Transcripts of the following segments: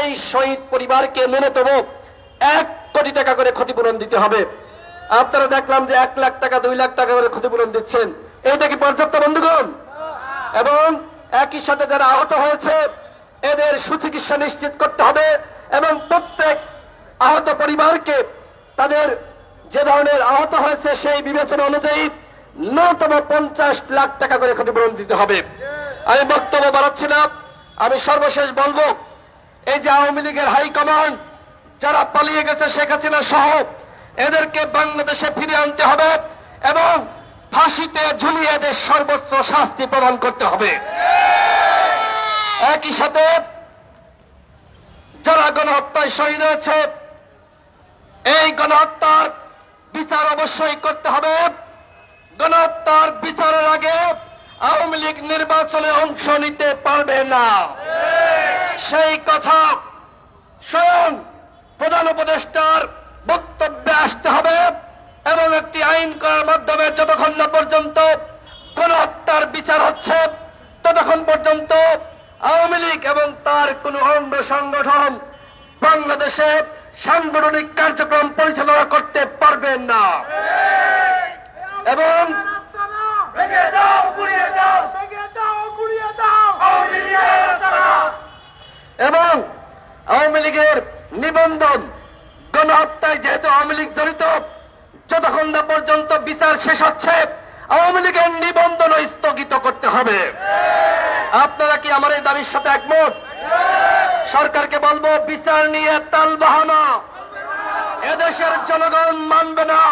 এই শহীদ পরিবারকে ন্যূনতম 1 কোটি টাকা করে ক্ষতিপূরণ দিতে হবে। আপনারা দেখলাম যে 1 লাখ টাকা 2 লাখ টাকা করে ক্ষতিপূরণ দিচ্ছেন, এটা কি পর্যাপ্ত বন্ধুগণ? এবং একই সাথে যারা আহত হয়েছে এদের সুচিকিৎসা নিশ্চিত করতে হবে এবং প্রত্যেক আহত পরিবারকে তাদের যে ধরনের আহত হয়েছে সেই বিবেচনা অনুযায়ী ন্যূনতম 50 লাখ টাকা করে ক্ষতিপূরণ দিতে হবে। আমি বক্তব্য বাড়াচ্ছি না, আমি সর্বশেষ বলবো, এই যে আওয়ামী লীগের হাইকমান্ড যারা পালিয়ে গেছে শেখ হাসিনা সহ এদেরকে বাংলাদেশে ফিরিয়ে আনতে হবে এবং ফাঁসিতে ঝুলিয়ে এদের সর্বোচ্চ শাস্তি প্রদান করতে হবে। একই সাথে যারা গণহত্যায় শহীদ হয়েছে এই গণহত্যার বিচার অবশ্যই করতে হবে। গণহত্যার বিচারের আগে আওয়ামী লীগ নির্বাচনে অংশ নিতে পারবে না, সেই কথা স্বয়ং প্রধান উপদেষ্টার বক্তব্যে আসতে হবে এবং একটি আইন করার মাধ্যমে যতক্ষণ না পর্যন্ত গণহত্যার বিচার হচ্ছে ততক্ষণ পর্যন্ত আওয়ামী লীগ এবং তার কোন অঙ্গ সংগঠন বাংলাদেশে সাংগঠনিক কার্যক্রম পরিচালনা করতে পারবেন না। এবং আওয়ামী লীগের নিবন্ধন গণহত্যায় যেহেতু আওয়ামী লীগ জড়িত, যতক্ষণ না পর্যন্ত বিচার শেষ হচ্ছে আওয়ামী লীগের নিবন্ধন স্থগিত করতে হবে। আপনারা কি আমার এই দাবির সাথে একমত? সরকারকে বলবো, বিচার নিয়ে তালবাহানা এদেশের জনগণ মানবে না।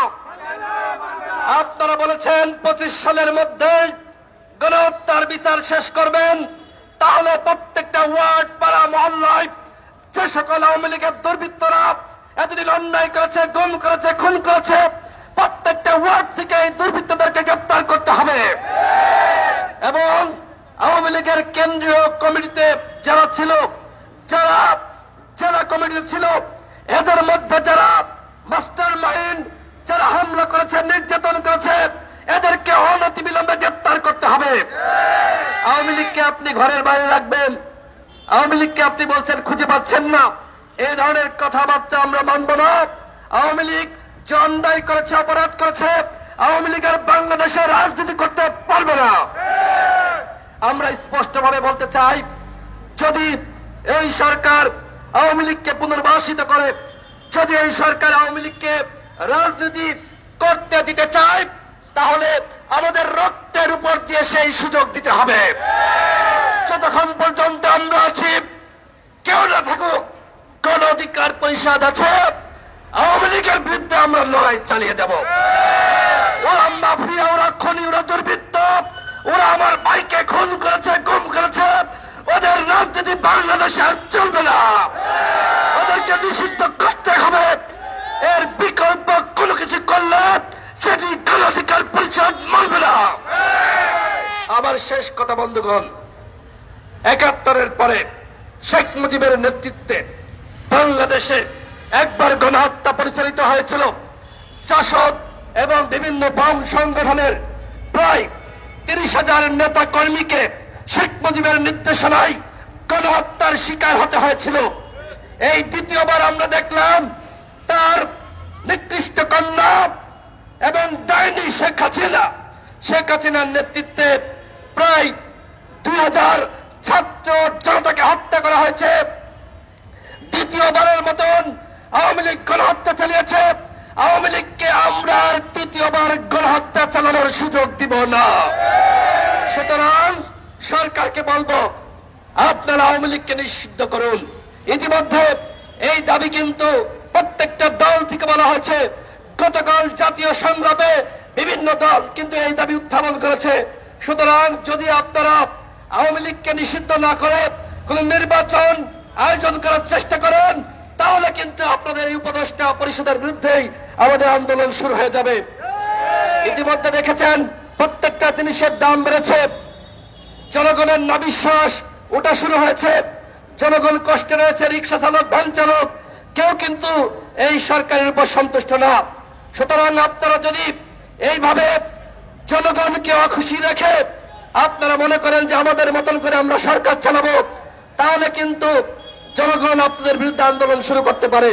আপনারা বলেছেন 25 সালের মধ্যে গণহত্যার বিচার শেষ করবেন, তাহলে প্রত্যেকটা ওয়ার্ড পাড়া মহল্লায় যে সকল আওয়ামী লীগের দুর্বৃত্তরা এতদিন অন্যায় করেছে, গুম করেছে, খুন করেছে, প্রত্যেকটা ওয়ার্ড থেকে এই দুর্বৃত্তদেরকে গ্রেপ্তার করতে হবে। এবং আওয়ামী লীগের কেন্দ্রীয় কমিটিতে যারা ছিল, যারা জেলা কমিটিতে ছিল, এদের মধ্যে যারা মাস্টার মাইন্ড, যারা হামলা করেছে, নির্যাতন করেছে, এদেরকে অনতিবিলম্বে গ্রেপ্তার করতে হবে। আওয়ামী লীগকে আপনি ঘরের বাইরে রাখবেন, আওয়ামী লীগকে আপনি বলছেন খুঁজে পাচ্ছেন না, এই ধরনের কথাবার্তা আমরা মানব না। আওয়ামী লীগ যে অন্যায় করেছে, অপরাধ করেছে, আওয়ামী লীগের বাংলাদেশে রাজনীতি করতে পারবে না। আমরা স্পষ্টভাবে বলতে চাই, যদি এই সরকার আওয়ামী লীগকে পুনর্বাসিত করে, যদি এই সরকার আওয়ামী লীগকে রাজনীতি করতে দিতে চায়, তাহলে আমাদের রক্তের উপর দিয়ে সেই সুযোগ দিতে হবে। যতক্ষণ পর্যন্ত আমরা আছি, কেউ না থাকুক, গণ অধিকার পরিষদ আছে, আওয়ামী লীগের বিরুদ্ধে আমরা লড়াই চালিয়ে যাব। ওরা মাফিয়া, ওরা খনি, ওরা দুর্বৃত্ত, ওরা আমার ভাইকে খুন করেছে, গুম করেছে, ওদের রাজনীতি বাংলাদেশে আর চলবে না। ওদেরকে নিষিদ্ধ করতে হবে। এর বিকল্প কোনো কিছু করলে সেটি গণ অধিকার পরিষদ মানবে না। আমার শেষ কথা বন্ধুগণ, ৭১-এর পরে শেখ মুজিবের নেতৃত্বে বাংলাদেশে একবার গণহত্যা পরিচালিত হয়েছিল। জাসদ এবং বিভিন্ন বাম সংগঠনের প্রায় ৩০,০০০ নেতা কর্মীকে শেখ মুজিবের নির্দেশনায় গণহত্যার শিকার হতে হয়েছিল। এই দ্বিতীয়বার আমরা দেখলাম তার নিকৃষ্ট কন্যা এবং ডাইনি শেখ হাসিনার নেতৃত্বে প্রায় ২০০০ ছাত্র জনতাকে হত্যা করা হয়েছে। দ্বিতীয়বারের মতন আওয়ামী লীগ গণহত্যা চালিয়েছে। আওয়ামী লীগকে আমরা তৃতীয়বার গণহত্যা চালানোর সুযোগ দিব না। সুতরাং সরকারকে বলবো, আপনারা আওয়ামী লীগকে নিষিদ্ধ করুন। ইতিমধ্যে এই দাবি কিন্তু প্রত্যেকটা দল থেকে বলা হয়েছে। গতকাল জাতীয় সংগ্রামে বিভিন্ন দল কিন্তু এই দাবি উত্থাপন করেছে। সুতরাং যদি আপনারা আওয়ামী লীগকে নিষিদ্ধ না করে কোন নির্বাচন আয়োজন করার চেষ্টা করেন, তাহলে কিন্তু আপনাদের এই উপদেষ্টা পরিষদের বিরুদ্ধেই আমাদের আন্দোলন শুরু হয়ে যাবে। ইতিমধ্যে দেখেছেন প্রত্যেকটা জিনিসের দাম বেড়েছে, জনগণের নাবিশ্বাস ওটা শুরু হয়েছে, জনগণ কষ্টে রয়েছে, রিক্সা চালক, ভ্যান চালক, কেউ কিন্তু এই সরকারের উপর সন্তুষ্ট না। সুতরাং আপনারা যদি এইভাবে জনগণকে অখুশি রেখে আপনারা মনে করেন যে আমাদের মতন করে আমরা সরকার চালাবো, তাহলে কিন্তু জনগণ আপনাদের বিরুদ্ধে আন্দোলন শুরু করতে পারে।